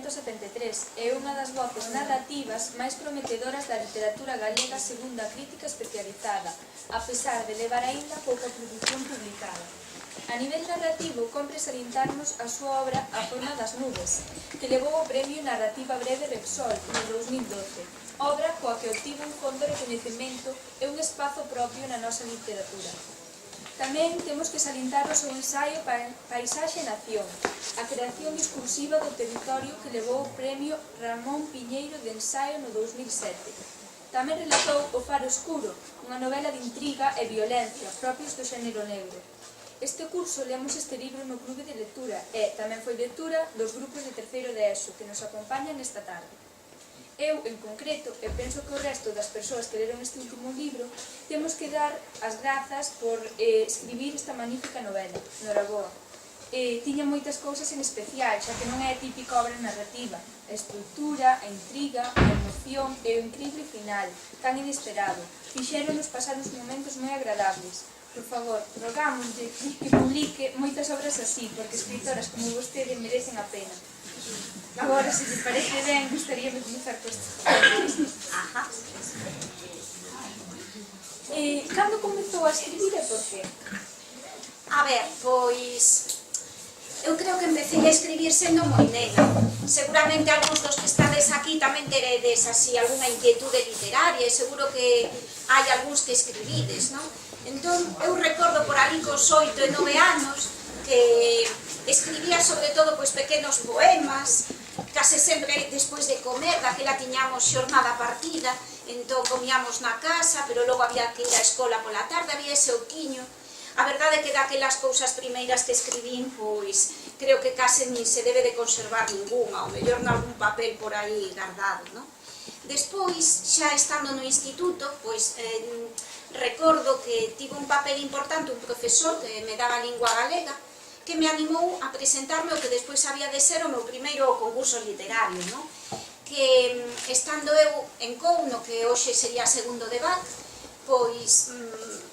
1973 e é unha das voces narrativas máis prometedoras da literatura galega segundo a crítica especializada, a pesar de levar aínda pouca produción publicada. A nivel narrativo, compre salientarnos a súa obra A forma das nubes, que levou o Premio Narrativa Breve Repsol no 2012, obra coa que obtivo un fondo de recoñecemento e un espazo propio na nosa literatura. Tamén temos que salientar o seu ensaio Paisaxe e Nación, a creación discursiva do territorio que levou o Premio Ramón Piñeiro de Ensaio no 2007. Tamén relatou O faro escuro, unha novela de intriga e violencia propios do xénero negro. Este curso lemos este libro no Clube de Lectura e tamén foi lectura dos grupos de terceiro de ESO que nos acompañan esta tarde. Eu, en concreto, e penso que o resto das persoas que leron este último libro, temos que dar as grazas por escribir esta magnífica novela, Noraboa. Tiña moitas cousas en especial, xa que non é a típica obra narrativa. A estrutura, a intriga, a emoción e o increíble final, tan inesperado, fixéronos pasar uns momentos moi agradables. Por favor, rogámoslle que publique moitas obras así, porque escritoras como vostede merecen a pena. Agora, se lhe parece ben, gustaría de comenzar con este. Cando comezou a escribir e por qué? A ver, pois... eu creo que empecé a escribir sendo moi nena. Seguramente algúns dos que estades aquí tamén teredes así alguna inquietude literaria e seguro que hai algúns que escribides, non? Entón, eu recordo por ali cos 8 e 9 anos que escribía sobre todo pois pequenos poemas, case sempre despois de comer, daquela tiñamos xornada partida, entón comíamos na casa, pero logo había que ir á escola pola tarde, había ese oquiño. A verdade é que daquelas cousas primeiras que escribín, pois, creo que case nin se debe de conservar ninguna, ou mellor nalgún papel por aí guardado, non? Despois, xa estando no instituto, pois, recordo que tive un papel importante, un profesor que me daba lingua galega, que me animou a presentarme o que despois había de ser o meu primeiro concurso literario, non? Que, estando eu en Couno, que hoxe sería segundo de BAC, pois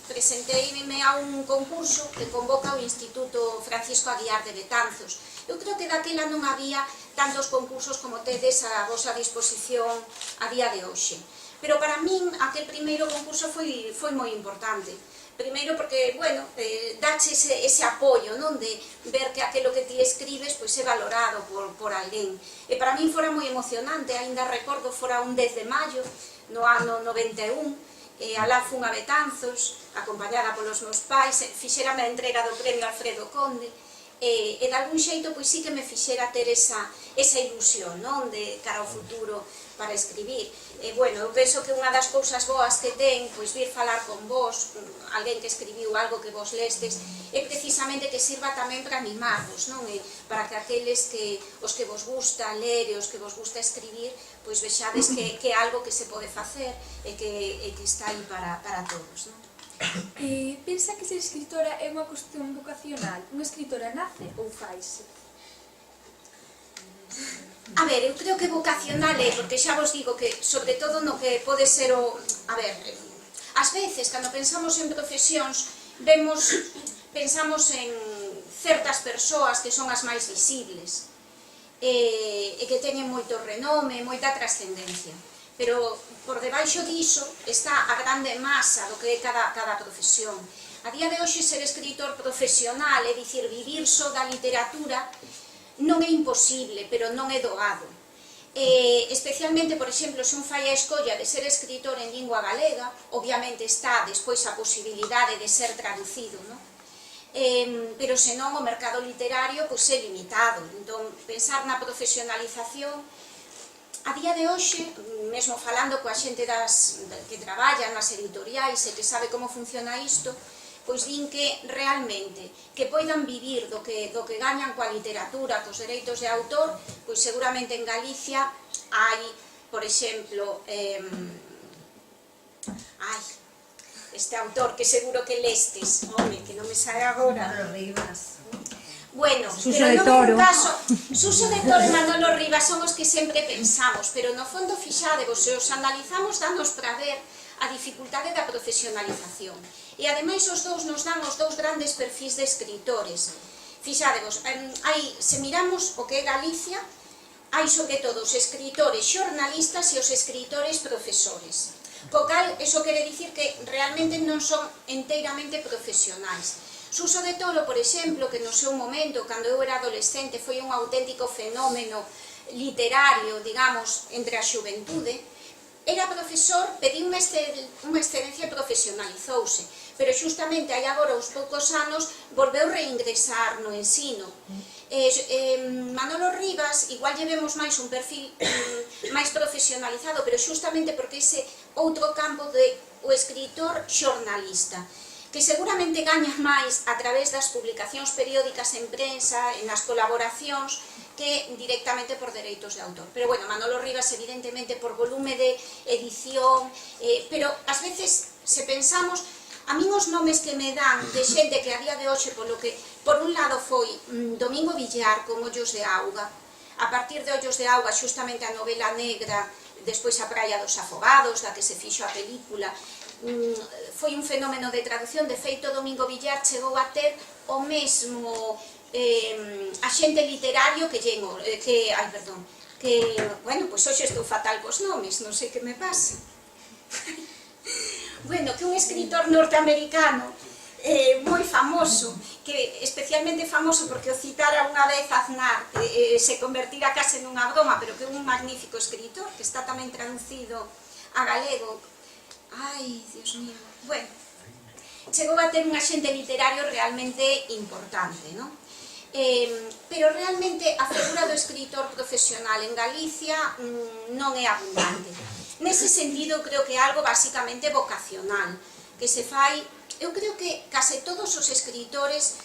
presenteime a un concurso que convoca o Instituto Francisco Aguiar de Betanzos. Eu creo que daquela non había tantos concursos como tedes a vosa disposición a día de hoxe. Pero para min aquel primeiro concurso foi moi importante. Primeiro porque, bueno, dache ese apoio, non? De ver que aquilo que ti escribes pois é valorado por alguén. E para min fora moi emocionante, aínda recordo, fora un 10 de maio, no ano 91, alá fun a Betanzos, acompañada polos meus pais, fixérame a entrega do premio Alfredo Conde, e de algún xeito pois sí que me fixera ter esa ilusión, non? De cara ao futuro para escribir. Bueno, eu penso que unha das cousas boas que ten, pois vir falar con vos, alguén que escribiu algo que vos lestes, é precisamente que sirva tamén para animarvos, non? E para que aqueles que os que vos gusta ler e os que vos gusta escribir, pois vexades que é algo que se pode facer e que está aí para todos, non? Pensa que ser escritora é unha cuestión vocacional? Unha escritora nace ou faise? A ver, eu creo que vocacional é, porque xa vos digo que, sobre todo no que pode ser o... A ver, ás veces, cando pensamos en profesións, pensamos en certas persoas que son as máis visibles e que teñen moito renome, moita trascendencia. Pero por debaixo diso está a grande masa do que é cada profesión. A día de hoxe ser escritor profesional, é dicir, vivir só da literatura, non é imposible, pero non é doado. Especialmente, por exemplo, se un fai a escolla de ser escritor en lingua galega, obviamente está despois a posibilidade de ser traducido, non? Pero senón o mercado literario pois é limitado. Entón, pensar na profesionalización, a día de hoxe, mesmo falando coa xente que traballa nas editoriais e que sabe como funciona isto, pois din que realmente que poidan vivir do que gañan coa literatura, cos dereitos de autor, pois seguramente en Galicia hai, por exemplo, este autor que seguro que lestes, home, que non me sae agora. Manolo Rivas. Bueno, Suso pero de non é Toro. un caso. Suso de Toro e Manolo Rivas son os que sempre pensamos, pero no fondo fixadevos, se os analizamos, danos para ver a dificultade da profesionalización. E ademais os dous nos dan os dous grandes perfis de escritores. Fixadevos, se miramos o que é Galicia, hai sobre todo os escritores xornalistas e os escritores profesores. Co cal, eso quere dicir que realmente non son enteiramente profesionais. Suso de Toro, por exemplo, que no seu momento, cando eu era adolescente, foi un auténtico fenómeno literario, digamos, entre a xuventude, era profesor, pediu unha excedencia e profesionalizouse, pero xustamente hai agora uns poucos anos volveu reingresar no ensino. Manolo Rivas, igual llevemos máis un perfil máis profesionalizado, pero xustamente porque ese outro campo de o escritor xornalista, que seguramente gaña máis a través das publicacións periódicas en prensa, en as colaboracións, que directamente por dereitos de autor. Pero bueno, Manolo Rivas evidentemente por volume de edición, pero ás veces, se pensamos, a min os nomes que me dan de xente que a día de hoxe, polo que por un lado foi Domingo Villar con Ollos de Auga, a partir de Ollos de Auga xustamente a novela negra, despois a Praia dos Afogados, da que se fixo a película, foi un fenómeno de traducción. De feito, Domingo Villar chegou a ter o mesmo axente literario que bueno, pois hoxe estou fatal cos nomes, non sei que me pasa. Bueno, que un escritor norteamericano moi famoso, que especialmente famoso porque o citara unha vez Aznar, se convertira case nunha broma, pero que é un magnífico escritor, que está tamén traducido a galego. Ai, Dios mío. Bueno, chegou a ter un axente literario realmente importante, non? Pero realmente a figura do escritor profesional en Galicia non é abundante. Nese sentido, creo que é algo basicamente vocacional, que se fai. Eu creo que case todos os escritores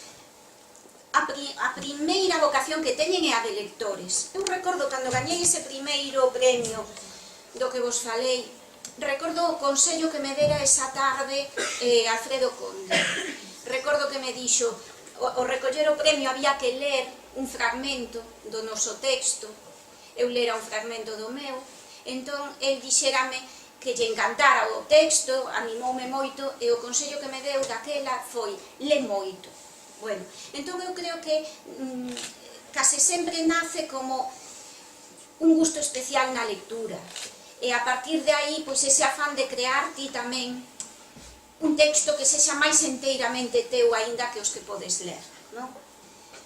a primeira vocación que teñen é a de lectores. Eu recordo cando gañei ese primeiro premio do que vos falei, recordo o consello que me dera esa tarde Alfredo Conde. Recordo que me dixo, ao recoller o premio había que ler un fragmento do noso texto, eu lera un fragmento do meu, entón el dixérame que lle encantara o texto, animoume moito, e o consello que me deu daquela foi le moito. Bueno, entón eu creo que case sempre nace como un gusto especial na lectura, e a partir de aí, pois ese afán de crear ti tamén un texto que sexa máis enteiramente teu aínda que os que podes ler, non?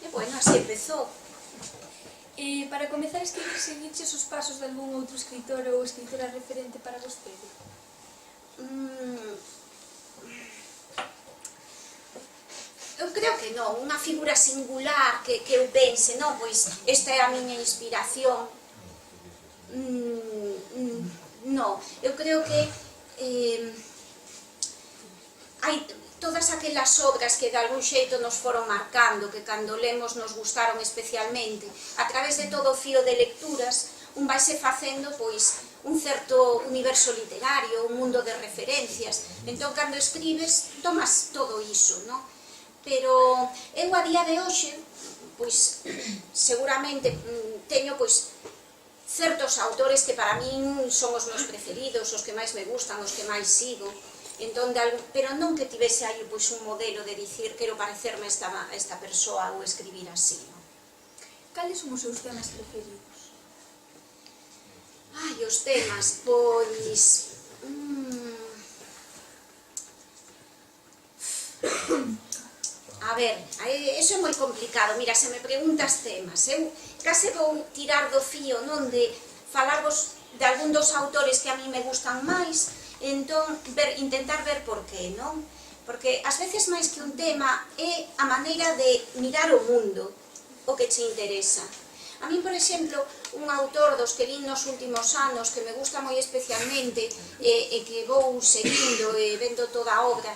E bueno, así empezou. Para comezar a escribir, seguiches os pasos de algún outro escritor ou escritora referente para vostede? Eu creo que non, unha figura singular que eu pense, non, pois esta é a miña inspiración. Non, eu creo que hai todas aquelas obras que de algún xeito nos foron marcando, que cando lemos nos gustaron especialmente, a través de todo o fío de lecturas, un vaise facendo pois un certo universo literario, un mundo de referencias. Entón, cando escribes, tomas todo iso, non? Pero eu a día de hoxe, pois, seguramente teño, pois, certos autores que para min son os meus preferidos, os que máis me gustan, os que máis sigo, entón, pero non que tivese aí pois, un modelo de dicir quero parecerme a esta persoa ou escribir así. Non? Cales son os seus temas preferidos? Ai, os temas, pois... A ver, eso é moi complicado. Mira, se me preguntas temas, eu case vou tirar do fío, non, de falarvos de algún dos autores que a mí me gustan máis, entón, intentar ver por qué, non? Porque ás veces máis que un tema é a maneira de mirar o mundo, o que che interesa. A mí, por exemplo, un autor dos que lín nos últimos anos que me gusta moi especialmente e que vou seguindo e vendo toda a obra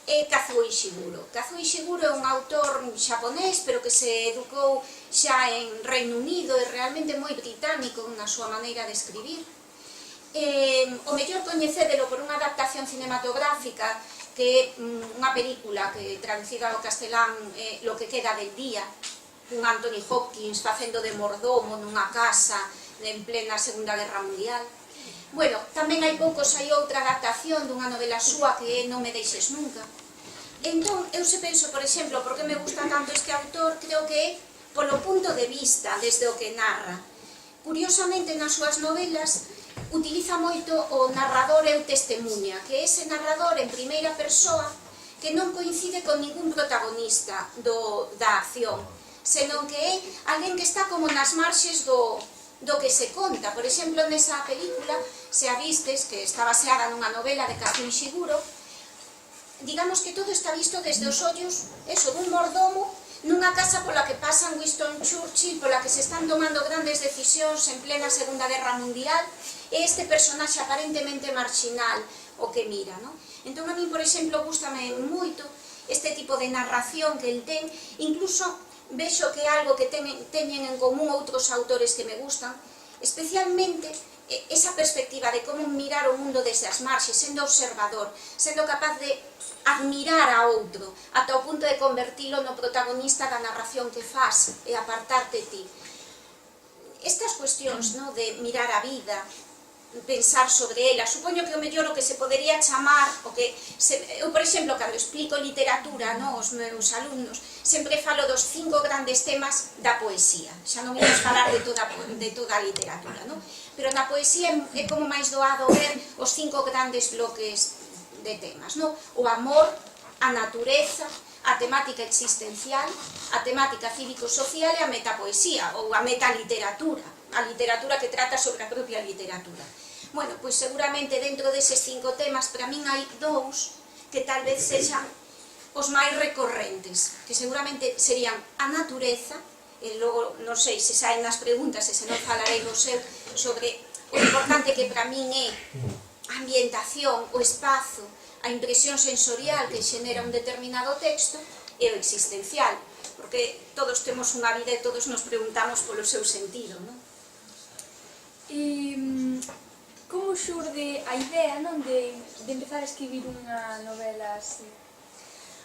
é Kazuo Ishiguro. Kazuo Ishiguro é un autor xaponés, pero que se educou xa en Reino Unido e realmente moi británico na súa maneira de escribir. O mellor coñecédelo por unha adaptación cinematográfica que é unha película que traducida ao castelán Lo que queda del día, un Anthony Hopkins facendo de mordomo nunha casa en plena Segunda Guerra Mundial. Bueno, tamén hai poucos hai outra adaptación dunha novela súa que é Non me deixes nunca. Entón, eu se penso, por exemplo, por que me gusta tanto este autor, creo que é polo punto de vista desde o que narra. curiosamente nas súas novelas utiliza moito o narrador eu testemunha, que é ese narrador en primeira persoa que non coincide con ningún protagonista da acción, senón que é alguén que está como nas marxes do que se conta. Por exemplo, nesa película, se a vistes, que está baseada nunha novela de Kazuo Ishiguro, digamos que todo está visto desde os ollos dun mordomo nunha casa pola que pasan Winston Churchill, pola que se están tomando grandes decisións en plena Segunda Guerra Mundial, e este personaxe aparentemente marginal o que mira, non? Entón, a mí, por exemplo, gústame moito este tipo de narración que el ten, incluso vexo que é algo que teñen en común outros autores que me gustan, especialmente esa perspectiva de como mirar o mundo desde as marxes, sendo observador, sendo capaz de admirar a outro, ata o punto de convertilo no protagonista da narración que faz e apartarte ti. Estas cuestións, no, de mirar a vida, pensar sobre ela, supoño que o mellor o que se podería chamar, eu, por exemplo, cando explico literatura, no, aos meus alumnos, sempre falo dos 5 grandes temas da poesía, xa non imos falar de toda a literatura, no? Pero na poesía é como máis doado ver os 5 grandes bloques de temas, no? O amor, a natureza, a temática existencial, a temática cívico-social e a metapoesía, ou a metaliteratura, a literatura que trata sobre a propia literatura. Bueno, pois seguramente dentro deses 5 temas, para min hai 2 que tal vez sexan os máis recorrentes, que seguramente serían a natureza, e logo non sei se saen nas preguntas e se non falarei vos eu sobre o importante que para min é a ambientación, o espazo, a impresión sensorial que xenera un determinado texto, e o existencial, porque todos temos unha vida e todos nos preguntamos polo seu sentido, non? E como xurde a idea, non, de empezar a escribir unha novela así?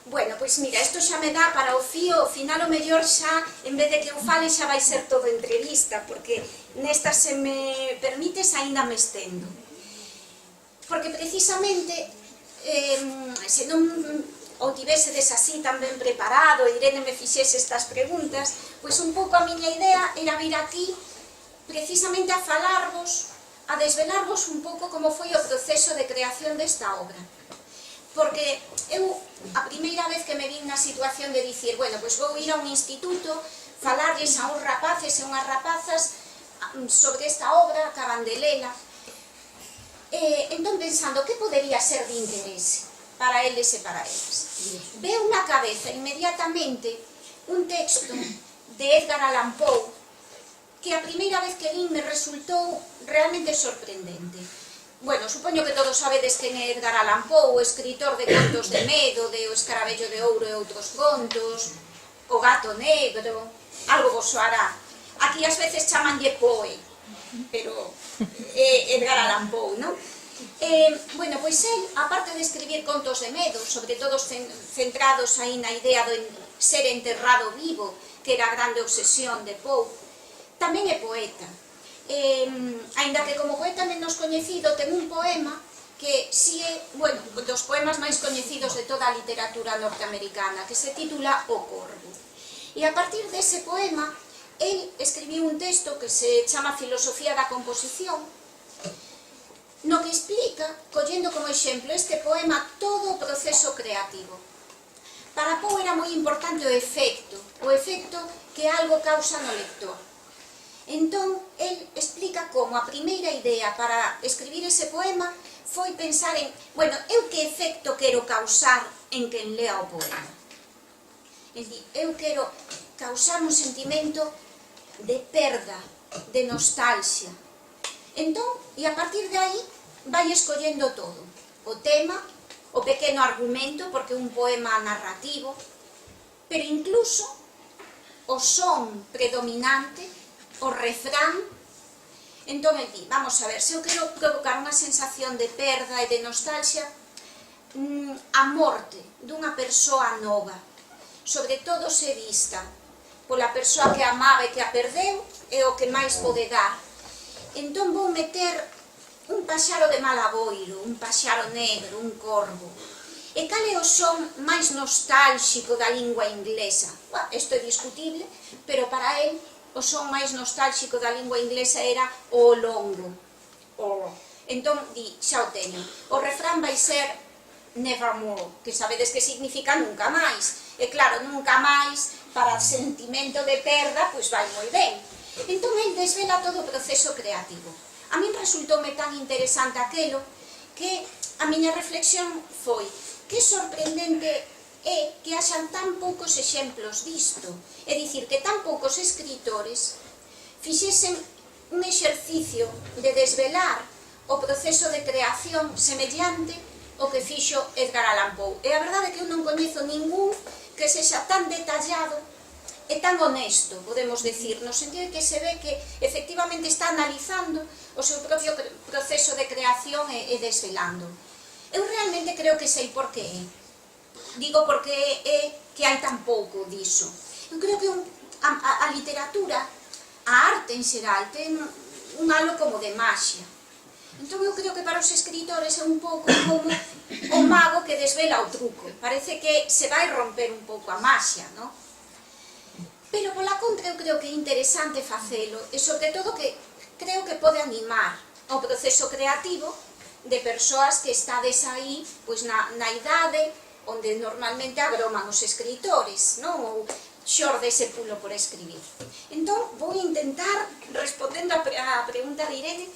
Bueno, pois mira, isto xa me dá para o fío, ao final o mellor xa, en vez de que eu fale, xa vai ser todo entrevista, porque nesta, se me permites, aínda me estendo. Porque precisamente, se non o tivesedes así tan ben preparado, e Irene me fixese estas preguntas, pois un pouco a miña idea era vir aquí precisamente a falarvos, a desvelarvos un pouco como foi o proceso de creación desta obra. Porque eu, a primeira vez que me vin na situación de dicir, bueno, pois vou ir a un instituto, falarles a uns rapaces e unhas rapazas sobre esta obra, acaban de lela, entón pensando, que podería ser de interese para eles e para elas? Veu na cabeza inmediatamente un texto de Edgar Allan Poe, que a primeira vez que lín me resultou realmente sorprendente. Bueno, supoño que todos sabedes quen é Edgar Allan Poe, o escritor de contos de medo, de O escarabello de ouro e outros contos, O gato negro, algo vos soará. Aquí ás veces chamanlle Poe, pero é Edgar Allan Poe, non? Bueno, pois el, aparte de escribir contos de medo, sobre todo centrados aí na idea de ser enterrado vivo, que era a grande obsesión de Poe, tamén é poeta. Aínda que como poeta menos coñecido, ten un poema que si é, bueno, dos poemas máis coñecidos de toda a literatura norteamericana, que se titula O Corvo. E a partir dese poema, el escribiu un texto que se chama Filosofía da Composición, no que explica, collendo como exemplo este poema, todo o proceso creativo. Para Poe era moi importante o efecto que algo causa no lector. Entón, el explica como a primeira idea para escribir ese poema foi pensar en, bueno, eu que efecto quero causar en quen lea o poema. El di, eu quero causar un sentimento de perda, de nostalgia. Entón, e a partir de aí, vai escollendo todo. O tema, o pequeno argumento, porque é un poema narrativo, pero incluso o son predominante, o refrán. Entón, el di, vamos a ver, se eu quero provocar unha sensación de perda e de nostalgia, a morte dunha persoa nova, sobre todo se vista pola persoa que amaba e que a perdeu, é o que máis pode dar. Entón vou meter un paxaro de mal aboiro, un paxaro negro, un corvo. E cal é o son máis nostálxico da lingua inglesa? Isto é discutible, pero para él o son máis nostálxico da lingua inglesa era o longo. Entón, xa o teño. O refrán vai ser nevermore, que sabedes que significa nunca máis. E claro, nunca máis, para sentimento de perda, pois vai moi ben. Entón, el desvela todo o proceso creativo. A min resultoume tan interesante aquelo que a miña reflexión foi que sorprendente é que haxan tan poucos exemplos disto. É dicir, que tan poucos escritores fixesen un exercicio de desvelar o proceso de creación semellante ao que fixo Edgar Allan Poe. E a verdade é que eu non coñezo ningún que sexa tan detallado e tan honesto, podemos decir, no sentido de que se ve que efectivamente está analizando o seu propio proceso de creación e desvelando. Eu realmente creo que sei por qué. Digo porque é que hai tan pouco diso. Eu creo que a literatura, a arte en xeral, ten un halo como de maxia. Entón eu creo que para os escritores é un pouco como o mago que desvela o truco. Parece que se vai romper un pouco a maxia, non? Pero pola contra eu creo que é interesante facelo e sobre todo que creo que pode animar o proceso creativo de persoas que estades aí pois na idade onde normalmente abroman os escritores, non? Ou xorde ese pulo por escribir. Entón vou intentar, respondendo a pregunta de Irene,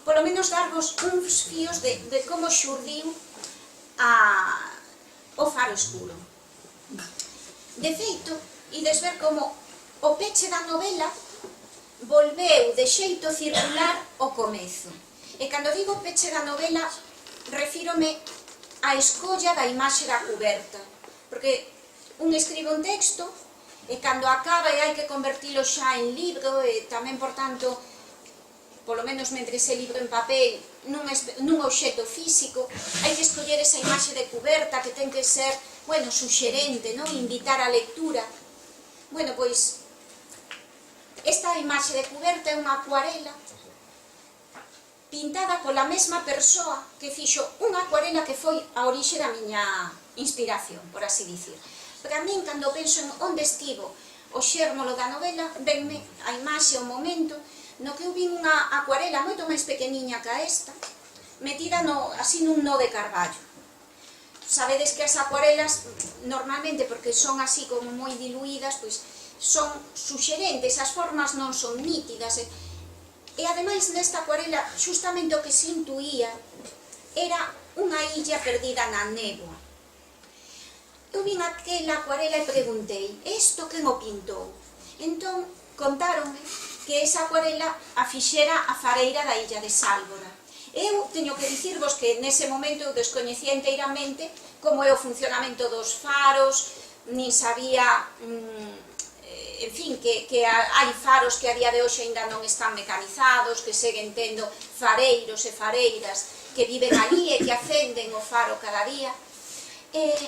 polo menos darvos uns fíos de como xurdiu o Faro Escuro. De feito, ides ver como o peche da novela volveu de xeito circular o comezo. E cando digo peche da novela, refírome á escolla da imaxe da cuberta. Porque un escribe un texto, e cando acaba e hai que convertilo xa en libro, e tamén, por tanto, polo menos mentre ese libro en papel, nun obxecto físico, hai que escoller esa imaxe de cuberta que ten que ser, bueno, suxerente, non? Invitar a lectura. Bueno, pois, esta imaxe de cuberta é unha acuarela pintada pola mesma persoa que fixo unha acuarela que foi a orixe da miña inspiración, por así dicir. Para min, cando penso en onde estivo o xérmolo da novela, venme a imaxe, o momento, no que eu vin unha acuarela moito máis pequeniña que esta, metida así nun nó de carballo. Sabedes que as acuarelas, normalmente, porque son así como moi diluídas, pois son suxerentes, as formas non son nítidas. E ademais nesta acuarela, justamente o que se intuía era unha illa perdida na néboa. Eu vin aquela acuarela e preguntei, isto quen o pintou? Entón, contáronme que esa acuarela a fixera a fareira da illa de Sálvora. Eu teño que dicirvos que nese momento eu descoñecía inteiramente como é o funcionamento dos faros, nin sabía, en fin, que hai faros que a día de hoxe ainda non están mecanizados, que seguen tendo fareiros e fareiras que viven ali e que acenden o faro cada día.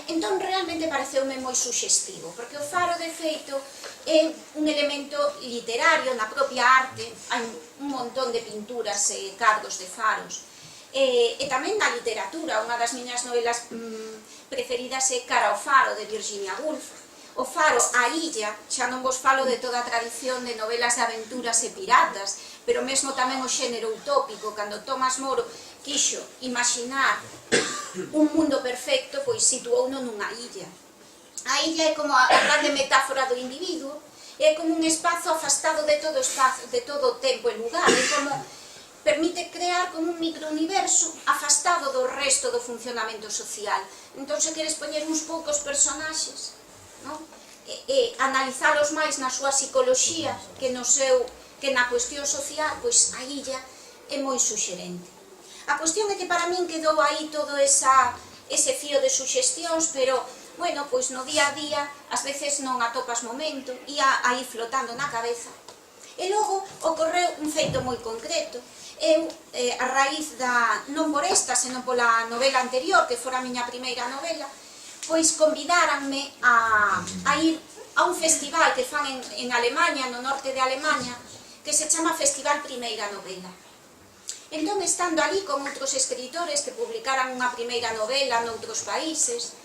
Entón realmente pareceume moi suxestivo, porque o faro de feito é un elemento literario na propia arte, hai un montón de pinturas e cadros de faros, e tamén na literatura. Unha das miñas novelas preferidas é Cara ao faro, de Virginia Woolf. O faro, a illa, xa non vos falo de toda a tradición de novelas de aventuras e piratas, pero mesmo tamén o xénero utópico, cando Tomás Moro quixo imaginar un mundo perfecto, pois situouno nunha illa. A illa é como a grande metáfora do individuo, é como un espazo afastado de todo o tempo e lugar, é como permite crear como un microuniverso afastado do resto do funcionamento social. Entón, se queres poñer uns poucos personaxes, e analizalos máis na súa psicoloxía que na cuestión social, pois a illa é moi suxerente. A cuestión é que para min quedou aí todo ese fío de suxestións, pero, bueno, pois no día a día, ás veces non atopas momento, ia aí flotando na cabeza. E logo ocorreu un feito moi concreto. Eu, a raíz non por esta, senón pola novela anterior, que fora a miña primeira novela, pois convidáranme a ir a un festival que fan en Alemanha, no norte de Alemanha, que se chama Festival Primeira Novela. Entón, estando ali con outros escritores que publicaran unha primeira novela noutros países,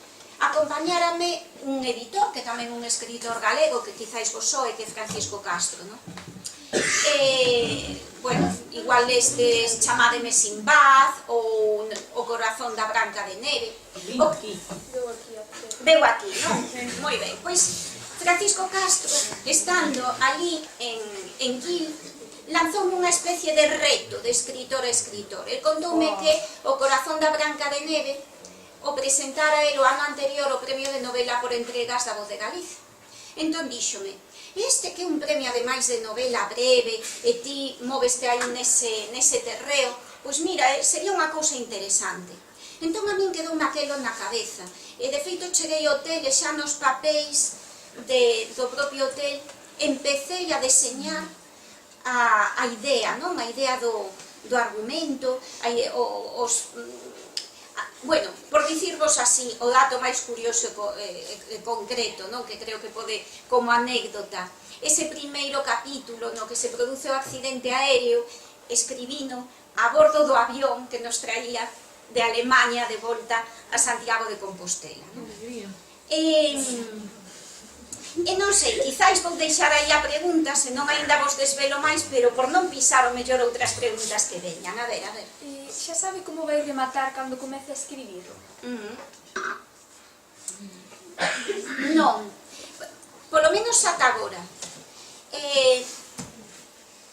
acompañárame un editor, que tamén un escritor galego, que quizáis vos soe, que é Francisco Castro, non? Bueno, igual estes Chamádeme Sinbad ou O corazón da Branca de Neve. Veu aquí, non? Moi ben, pois Francisco Castro, estando ali en Quil, lanzoume unha especie de reto de escritor a escritor. El contoume que O corazón da Branca de Neve o presentara el o ano anterior o premio de novela por entregas da Voz de Galicia. Entón díxome, este que é un premio ademais de novela breve e ti moveste aí nese terreo, pois mira, sería unha cousa interesante. Entón a min quedou naquelo na cabeza e de feito cheguei ao hotel e xa nos papéis do propio hotel empecé a deseñar a idea, non? A idea do argumento, bueno, por dicirvos así, o dato máis curioso e concreto, non? Que creo que pode, como anécdota, ese primeiro capítulo no que se produce o accidente aéreo, escribino a bordo do avión que nos traía de Alemanha de volta a Santiago de Compostela, non? E non sei, quizáis vou deixar aí a pregunta, senón ainda vos desvelo máis, pero por non pisar o mellor outras preguntas que veñan. A ver. Xa sabe como vai rematar cando comece a escribir? Non, polo menos ata agora.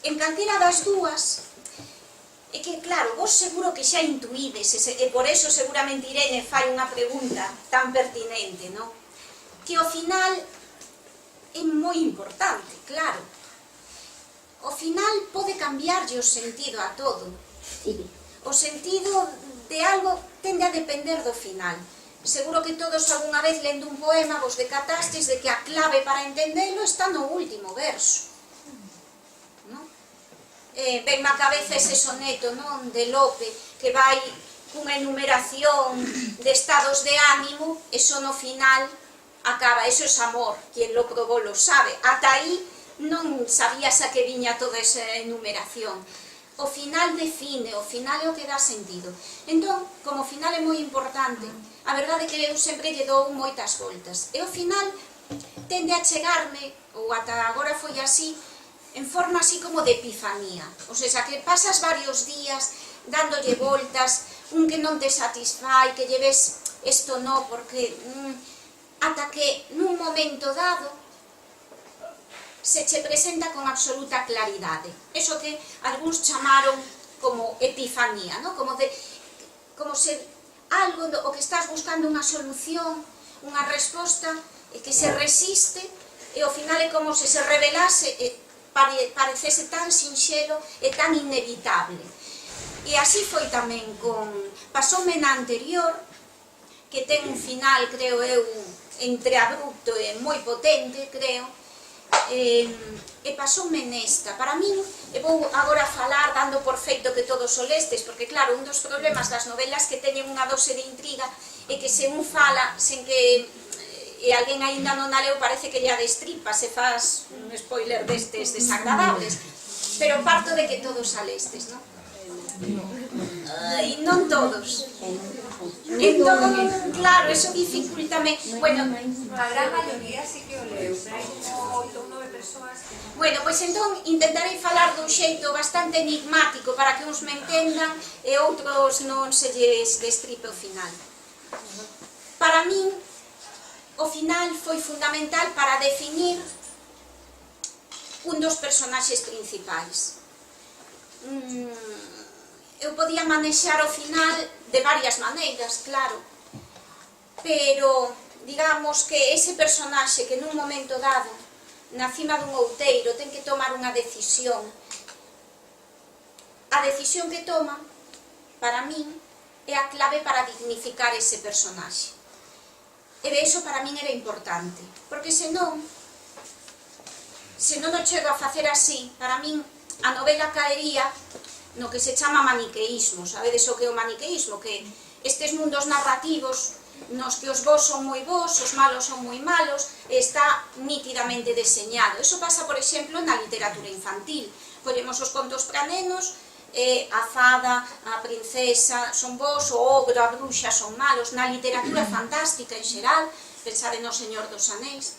En calquera das dúas, é que, claro, vos seguro que xa intuídes, e por eso seguramente Irene fai unha pregunta tan pertinente, non? Que ao final é moi importante, claro. O final pode cambiarlle o sentido a todo. O sentido de algo tende a depender do final. Seguro que todos algunha vez lendo un poema vos decatastes de que a clave para entendelo está no último verso. Venme á cabeza ese soneto, non? De Lope, que vai cunha enumeración de estados de ánimo e só no final acaba, eso é amor, quien lo probó lo sabe. Ata aí non sabías a que viña toda esa enumeración. O final define, o final é o que dá sentido. Entón, como o final é moi importante, a verdade é que eu sempre lle dou moitas voltas. E o final tende a chegarme, ou ata agora foi así, en forma así como de epifanía. O sea, que pasas varios días dándolle voltas, un que non te satisfai, que lleves isto no, porque... ata que nun momento dado se che presenta con absoluta claridade. Eso que algúns chamaron como epifanía, ¿no? Como se algo o que estás buscando unha solución, unha resposta, que se resiste, e ao final é como se se revelase, parecese tan sinxelo e tan inevitable. E así foi tamén con... Pasoume na anterior, que ten un final, creo eu, entre abrupto e moi potente, creo, e pasoume nesta. Para min, e vou agora falar dando por feito que todos o lestes, porque claro, un dos problemas das novelas que teñen unha dose de intriga é que se un fala sen que e alguén aínda non a leu, parece que lle destripa, se faz un spoiler destes desagradables, pero parto de que todos a lestes, non? E non todos. Entón, claro, eso dificultame. Bueno, a gran maioría sí que o leu, hai como 8 ou 9 persoas que non. Bueno, pois entón intentarei falar dun xeito bastante enigmático para que uns me entendan e outros non se lles destripe o final. Para min, o final foi fundamental para definir un dos personaxes principais. Eu podía manexar o final de varias maneiras, claro, pero digamos que ese personaxe que nun momento dado, na cima dun outeiro, ten que tomar unha decisión, a decisión que toma, para min, é a clave para dignificar ese personaxe. E de iso para min era importante, porque senón o chego a facer así, para min a novela caería no que se chama maniqueísmo. Sabedes o que é o maniqueísmo? Que estes mundos narrativos nos que os bons son moi bons, os malos son moi malos, está nítidamente deseñado. Eso pasa, por exemplo, na literatura infantil. Collemos os contos para nenos, a fada, a princesa son bons, o ogro, a bruxa son malos, na literatura fantástica en xeral, pensade no Señor dos Anéis.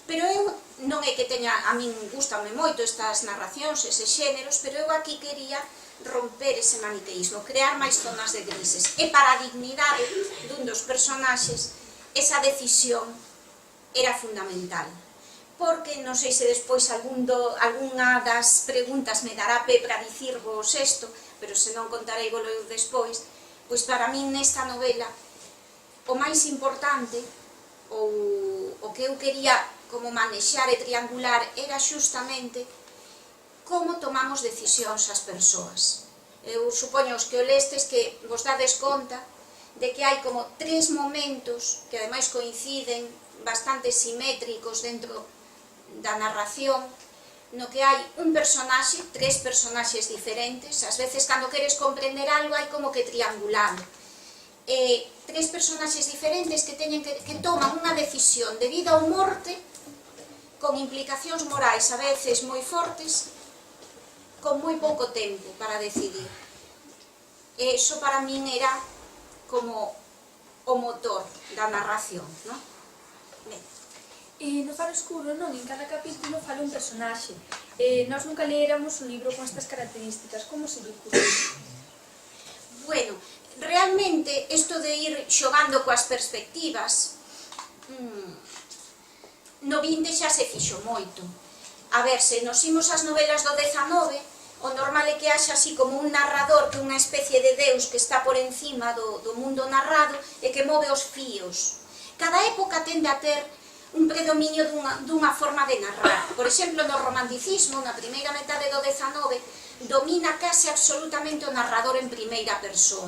Pero eu non é que teña, a min gustame moito estas narracións, eses xéneros, pero eu aquí quería romper ese maniqueísmo, crear máis zonas de grises. E para a dignidade dun dos personaxes, esa decisión era fundamental. Porque non sei se despois algunha das preguntas me dará pé para dicirvos isto, pero se non contarei volo eu despois, pois para min nesta novela o máis importante, ou o que eu quería como manexar e triangular, era xustamente como tomamos decisións as persoas. Eu supoño os que o lestes que vos dades conta de que hai como 3 momentos que ademais coinciden bastante simétricos dentro da narración, no que hai un personaxe, 3 personaxes diferentes, ás veces cando queres comprender algo hai como que triangulalo. 3 personaxes diferentes que toman unha decisión de vida ou morte con implicacións morais a veces moi fortes, con moi pouco tempo para decidir. E iso para min era como o motor da narración, non? No Faro Escuro, non? En cada capítulo fala un personaxe. Nós nunca leéramos un libro con estas características. Como se ocurriu? Bueno, realmente, isto de ir xogando coas perspectivas, no 20 xa se fixo moito. A ver, se nos imos as novelas do 19, o normal é que haxa así como un narrador, que é unha especie de deus que está por encima do mundo narrado e que move os fíos. Cada época tende a ter un predominio dunha forma de narrar. Por exemplo, no romanticismo, na primeira metade do 19, domina case absolutamente o narrador en primeira persoa.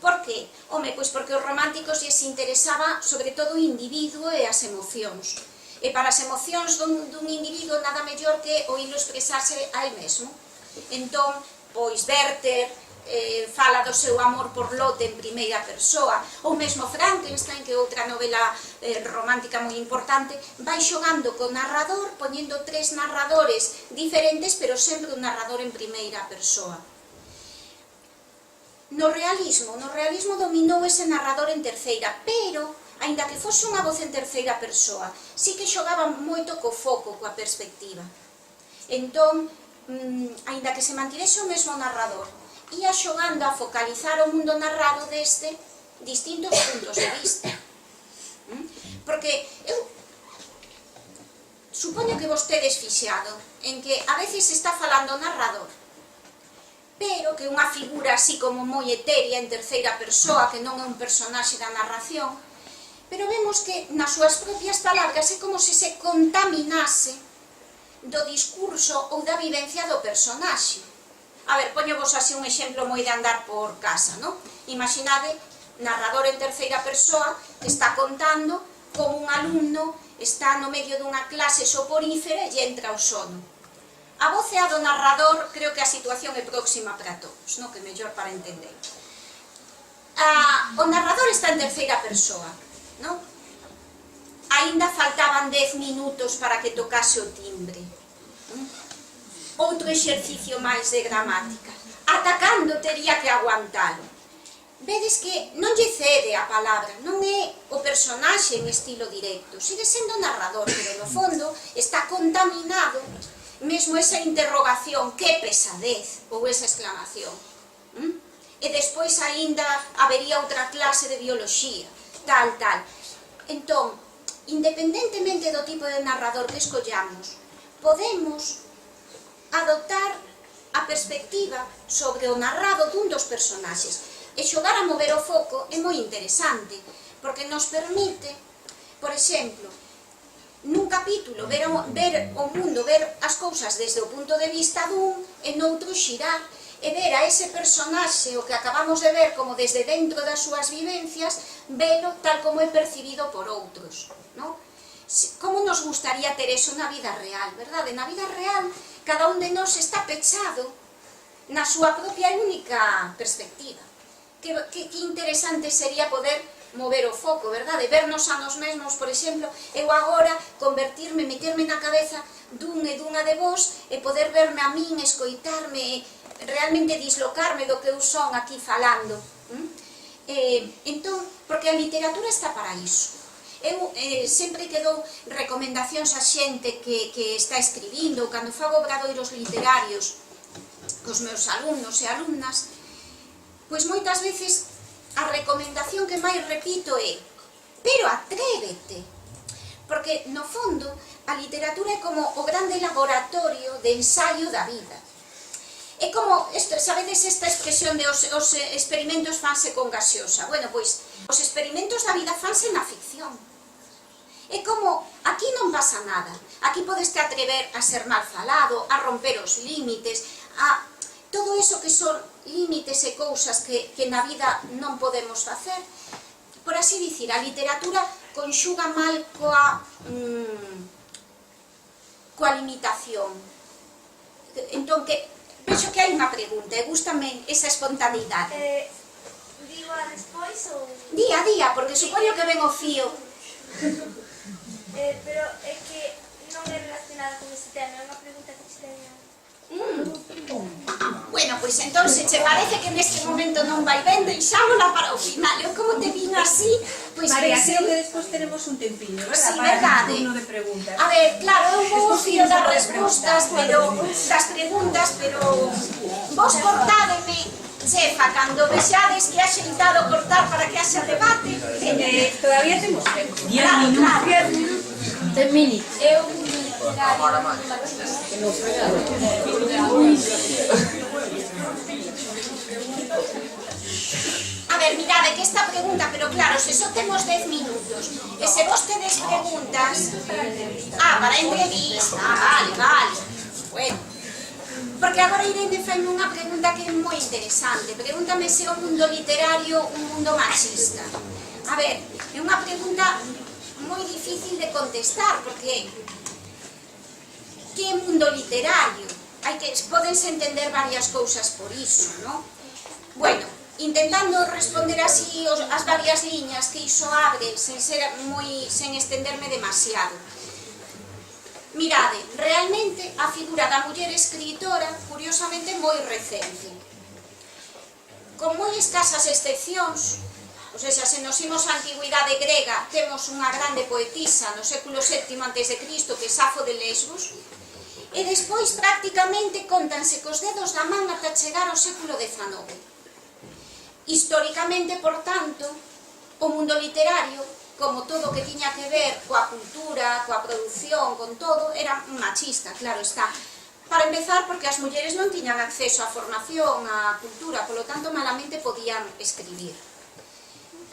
Por que? Home, pois porque os románticos lles interesaba sobre todo o individuo e as emocións. E para as emocións dun individuo nada mellor que oílo expresarse a él mesmo. Entón, pois Werther fala do seu amor por Lotte en primeira persoa, ou mesmo Frankenstein, que é outra novela romántica moi importante, vai xogando co narrador, poñendo 3 narradores diferentes, pero sempre un narrador en primeira persoa. No realismo dominou ese narrador en terceira, pero, aínda que fose unha voz en terceira persoa, sí que xogaba moito co foco, coa perspectiva. Entón, aínda que se mantivese o mesmo narrador, ia xogando a focalizar o mundo narrado desde distintos puntos de vista. Porque eu supoño que vostedes fixado en que a veces está falando o narrador, pero que é unha figura así como moi etérea en terceira persoa, que non é un personaxe da narración, pero vemos que nas súas propias palabras é como se se contaminase do discurso ou da vivencia do personaxe. A ver, poñovos así un exemplo moi de andar por casa, non? Imaginade, narrador en terceira persoa que está contando como un alumno está no medio dunha clase soporífera e entra o sono. A voz é a do narrador, creo que a situación é próxima para todos, non? Que é mellor para entender. O narrador está en terceira persoa, non? Aínda faltaban 10 minutos para que tocase o timbre. Outro exercicio máis de gramática. Atacando tería que aguantalo. Vedes que non lle cede a palabra, non é o personaxe en estilo directo, sigue sendo narrador, pero no fondo está contaminado mesmo esa interrogación, que pesadez, ou esa exclamación. E despois aínda habería outra clase de bioloxía, tal. Entón, independentemente do tipo de narrador que escollamos, podemos adoptar a perspectiva sobre o narrado dun dos personaxes. E xogar a mover o foco é moi interesante, porque nos permite, por exemplo, nun capítulo ver o mundo, ver as cousas desde o punto de vista dun, e noutro xirar, e ver a ese personaxe, o que acabamos de ver como desde dentro das súas vivencias, velo tal como é percibido por outros, non? Como nos gustaría ter eso na vida real, verdade? Na vida real, cada un de nós está pechado na súa propia e única perspectiva. Que interesante sería poder mover o foco, verdade? Vernos a nos mesmos, por exemplo, eu agora meterme na cabeza dun e dunha de vos e poder verme a min, escoitarme, realmente dislocarme do que eu son aquí falando. Entón, porque a literatura está para iso. Eu sempre que dou recomendacións a xente que está escribindo, cando fago obradoiros literarios cos meus alumnos e alumnas, pois moitas veces a recomendación que máis repito é: pero atrévete, porque no fondo a literatura é como o grande laboratorio de ensaio da vida. É como, sabedes esta expresión de os experimentos fanse con gaseosa? Bueno, pois, os experimentos da vida fanse na ficción. É como, aquí non pasa nada. Aquí podes te atrever a ser mal falado, a romper os límites, a todo iso que son límites e cousas que na vida non podemos facer. Por así dicir, a literatura conxuga mal coa limitación. Entón, vexo que hai unha pregunta e gústame esa espontaneidade. Digo a despois ou... Día, porque supoño que ven o fío. Pero é que non é relacionada con este tema, é unha pregunta que te teño. Bueno, pois entón, se che parece que neste momento non vai ben, deixámola para o final. Eu como te vin así, pois... María, creo que despois tenemos un tempiño, verdad? Sí, para verdade. un turno de preguntas. A ver, claro, eu vou fío das respostas, das preguntas, pero vos cortádeme, chefa, cando vexades que ha xeitado cortar para que haxa debate. Todavía temos tempo. Claro. 10 minutos. Eu A ver, mirade que esta pregunta, pero claro, se só temos 10 minutos, e se vos tedes preguntas... para entrevista, vale. Bueno, porque agora Irene faime unha pregunta que é moi interesante. Pregúntame se o mundo literario un mundo machista. A ver, é unha pregunta moi difícil de contestar, porque que é mundo literario? Podense entender varias cousas por iso, non? Bueno, intentando responder así as varias liñas que iso abre sen estenderme demasiado. Mirade, realmente a figura da muller escritora, curiosamente, moi recente. Con moi escasas excepcións, ou seja, se nos imos á antigüidade grega, temos unha grande poetisa no século VII a.C., que é Safo de Lesbos, e despois prácticamente contanse cos dedos da man ata chegar ao século XIX. Históricamente, por tanto, o mundo literario, como todo o que tiña que ver coa cultura, coa produción, con todo, era machista, claro está. Para empezar, porque as mulleres non tiñan acceso á formación, á cultura, polo tanto, malamente podían escribir.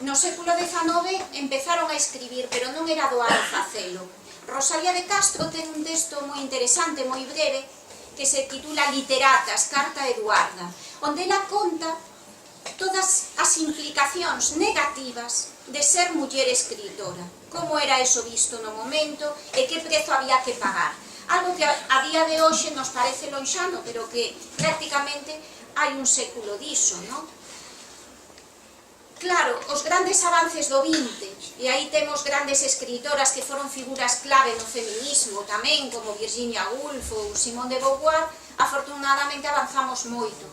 No século XIX empezaron a escribir, pero non era doado facelo. Rosalía de Castro ten un texto moi interesante, moi breve, que se titula Literatas, Carta a Eduarda, onde ela conta todas as implicacións negativas de ser muller escritora, como era eso visto no momento e que prezo había que pagar. Algo que a día de hoxe nos parece lonxano, pero que prácticamente hai un século diso, non? Claro, os grandes avances do 20, e aí temos grandes escritoras que foron figuras clave no feminismo tamén, como Virginia Woolf ou Simone de Beauvoir, afortunadamente avanzamos moito.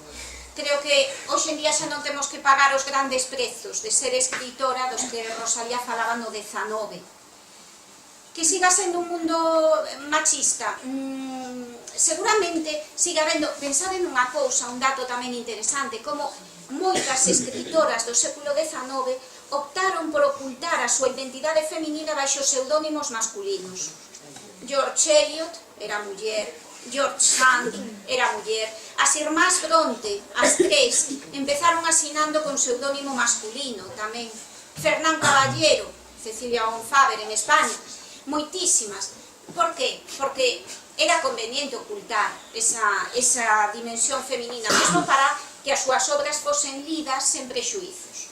Creo que hoxe en día xa non temos que pagar os grandes prezos de ser escritora dos que Rosalía falaba no 19. Que siga sendo un mundo machista, seguramente siga habendo. Pensade nunha cousa, un dato tamén interesante, como moitas escritoras do século XIX optaron por ocultar a súa identidade feminina baixo pseudónimos masculinos. George Eliot era muller, George Sand era muller, as irmás Bronte, as tres, empezaron asinando con pseudónimo masculino tamén. Fernán Caballero, Cecilia Gonfaber en España, moitísimas. Por que? Porque era conveniente ocultar esa dimensión feminina, mesmo para que as súas obras fosen lidas sen prexuizos.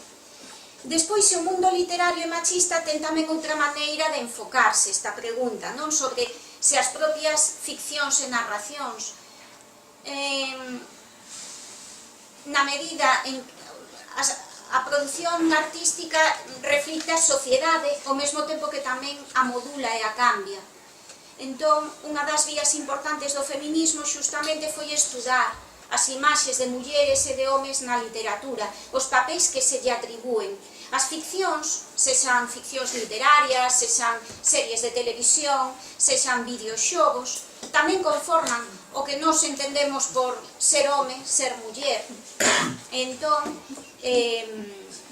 Despois, se o mundo literario é machista, ten tamén outra maneira de enfocarse esta pregunta, non sobre se as propias ficcións e narracións, na medida en a produción artística reflicte a sociedade ao mesmo tempo que tamén a modula e a cambia. Entón, unha das vías importantes do feminismo xustamente foi estudar as imaxes de mulleres e de homes na literatura, os papéis que se lle atribúen. As ficcións, sexan ficcións literarias, sexan series de televisión, sexan videoxogos, tamén conforman o que nos entendemos por ser home, ser muller. Entón,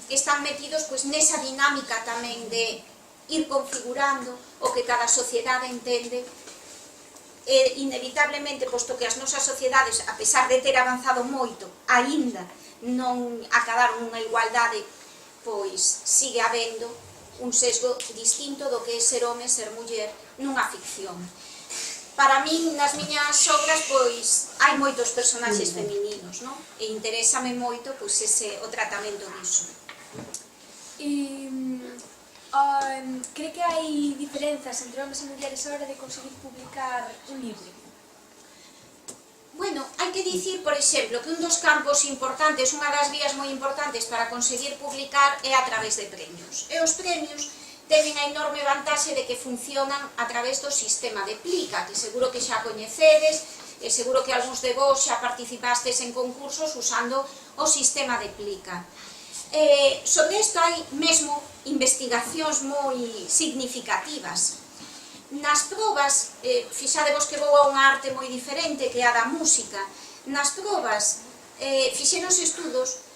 están metidos nesa dinámica tamén de ir configurando o que cada sociedade entende. Inevitablemente, posto que as nosas sociedades, a pesar de ter avanzado moito, aínda non acabaron unha igualdade, pois sigue habendo un sesgo distinto do que é ser home, ser muller nunha ficción. Para min, nas miñas obras, pois, hai moitos personaxes femininos, non? E interésame moito, pois, o tratamento disso. Cree que hai diferenzas entre homes e mulleres a hora de conseguir publicar un libro? Bueno, hai que dicir, por exemplo, que un dos campos importantes, unha das vías moi importantes para conseguir publicar é a través de premios. E os premios teñen a enorme vantaxe de que funcionan a través do sistema de Plica, que seguro que xa coñecedes, e seguro que algúns de vos xa participastes en concursos usando o sistema de Plica. Sobre isto hai mesmo investigacións moi significativas. Nas probas, fixadevos que vou a unha arte moi diferente que a da música, nas probas fixeronse estudos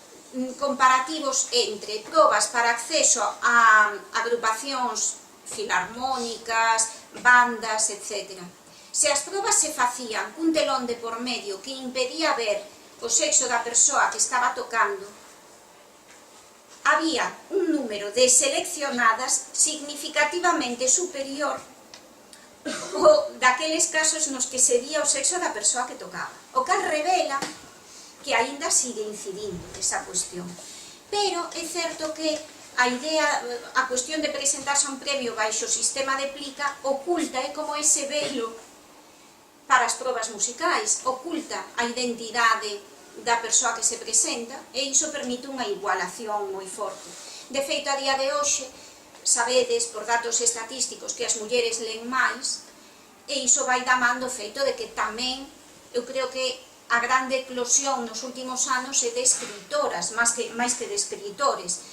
comparativos entre probas para acceso a agrupacións filarmónicas, bandas, etc. Se as probas se facían cun telón de por medio que impedía ver o sexo da persoa que estaba tocando, había un número de seleccionadas significativamente superior ou daqueles casos nos que se vía o sexo da persoa que tocaba, o cal revela que aínda sigue incidindo esa cuestión. Pero é certo que a cuestión de presentarse a un premio baixo o sistema de Plica oculta, é como ese velo para as probas musicais, oculta a identidade da persoa que se presenta, e iso permite unha igualación moi forte. De feito, a día de hoxe, sabedes por datos estatísticos que as mulleres leen máis, e iso vai damando o feito de que tamén, eu creo que a grande eclosión nos últimos anos é de escritoras, máis que de escritores.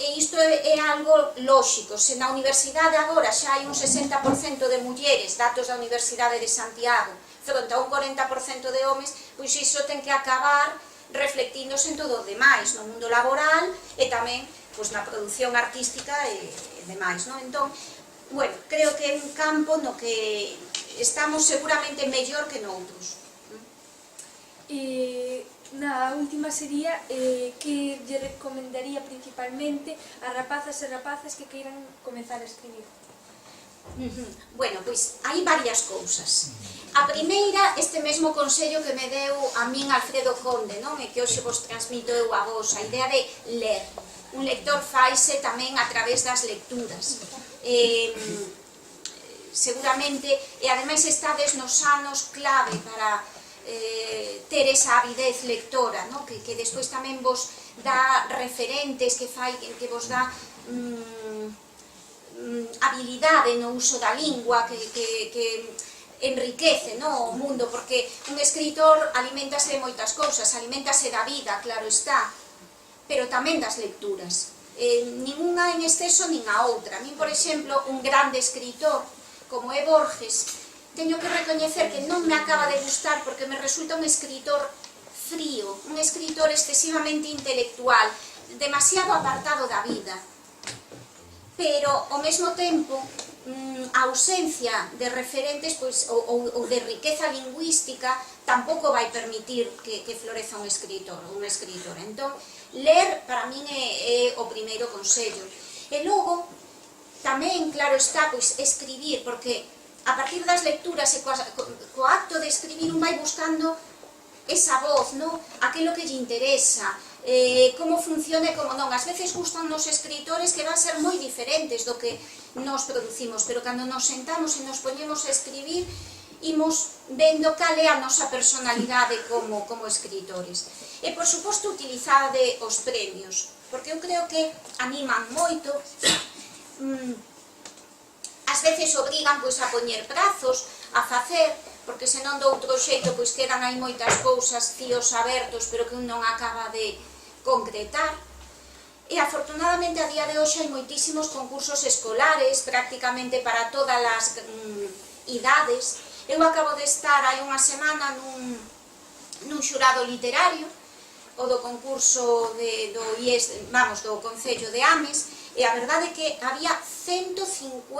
E isto é algo lóxico. Se na universidade agora xa hai un 60% de mulleres, datos da Universidade de Santiago, fronte a un 40% de homes, pois iso ten que acabar reflectíndose en todo o demais, no mundo laboral e tamén na produción artística e demais, non? Entón, bueno, creo que é un campo no que estamos seguramente mellor que noutros. Na última sería que lle recomendaría principalmente a rapazas e rapaces que queiran comezar a escribir? Bueno, pois hai varias cousas. A primeira, este mesmo consello que me deu a min Alfredo Conde, non? E que hoxe vos transmito eu a vos, a idea de ler. Un lector faise tamén a través das lecturas. Seguramente, e ademais estades nos anos clave para ter esa avidez lectora, que despois tamén vos dá referentes, que vos dá habilidade no uso da lingua, que enriquece o mundo, porque un escritor aliméntase de moitas cousas, aliméntase da vida, claro está, pero tamén das lecturas. Nin unha en exceso nin a outra. A min, por exemplo, un grande escritor como é Borges, teño que recoñecer que non me acaba de gustar porque me resulta un escritor frío, un escritor excesivamente intelectual, demasiado apartado da vida. Pero, ao mesmo tempo, a ausencia de referentes ou de riqueza lingüística tampouco vai permitir que floreza un escritor ou unha escritora. Entón, ler para min é o primeiro consello. E logo, tamén, claro está, escribir, porque a partir das lecturas e co acto de escribir un vai buscando esa voz, aquilo que lle interesa, como funciona e como non. Ás veces gustan nos escritores que van ser moi diferentes do que nos producimos, pero cando nos sentamos e nos poñemos a escribir, imos vendo cal é a nosa personalidade como escritores. E, por suposto, utilizade os premios, porque eu creo que animan moito, ás veces obrigan a poñer prazos, a facer, porque senón de outro xeito pois quedan aí moitas cousas, cíos abertos, pero que un non acaba de concretar. E afortunadamente a día de hoxe hai moitísimos concursos escolares, prácticamente para todas as idades. Eu acabo de estar hai unha semana nun xurado literario, o do concurso do Concello de Ames, e a verdade é que había 150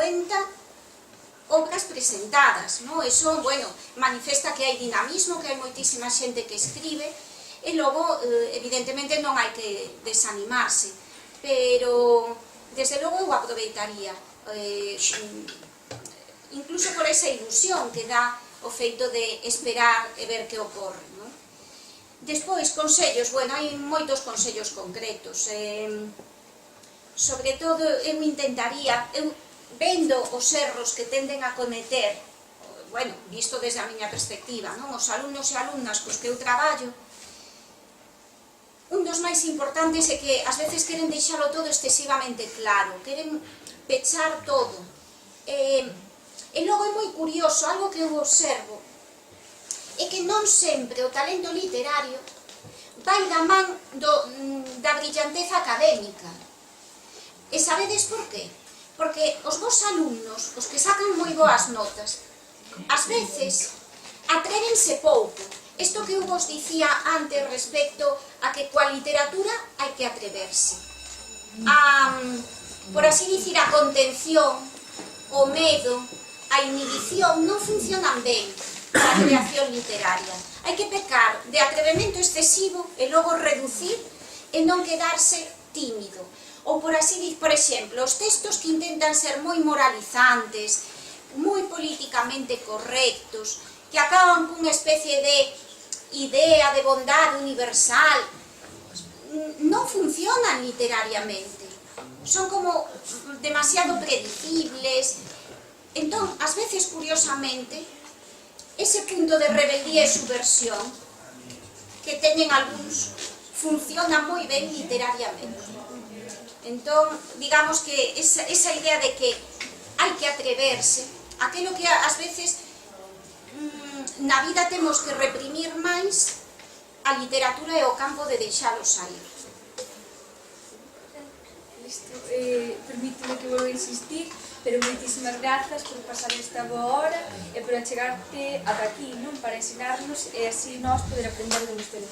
obras presentadas, non? Eso, bueno, manifesta que hai dinamismo, que hai moitísima xente que escribe, e logo, evidentemente, non hai que desanimarse, pero, desde logo, eu aproveitaría, incluso por esa ilusión que dá o feito de esperar e ver que ocorre, non? Despois, consellos, bueno, hai moitos consellos concretos, sobre todo, eu intentaría, vendo os erros que tenden a cometer, bueno, visto desde a miña perspectiva, non? Os alumnos e alumnas cos que eu traballo, un dos máis importantes é que ás veces queren deixalo todo excesivamente claro, queren pechar todo. E logo é moi curioso, algo que eu observo, é que non sempre o talento literario vai da man da brillanteza académica. E sabedes por qué? Porque os vos alumnos, os que sacan moi boas notas, ás veces atrévense pouco. Isto que eu vos dicía antes respecto a que coa literatura hai que atreverse. Por así dicir, a contención, o medo, a inhibición non funcionan ben na creación literaria. Hai que pecar de atrevemento excesivo e logo reducir e non quedarse tímido. Ou por así dicir, por exemplo, os textos que intentan ser moi moralizantes, moi políticamente correctos, que acaban cunha especie de idea de bondade universal, non funcionan literariamente. Son como demasiado predicibles. Entón, ás veces, curiosamente, ese punto de rebeldía e subversión que teñen algúns funciona moi ben literariamente. Entón, digamos que esa idea de que hai que atreverse, aquilo que ás veces na vida temos que reprimir máis, a literatura é o campo de deixalo sair. Permíteme que volva a insistir, pero moitísimas grazas por pasar esta boa hora e por achegarte ata aquí, non? Para ensinarnos e así nós poder aprender de vostede.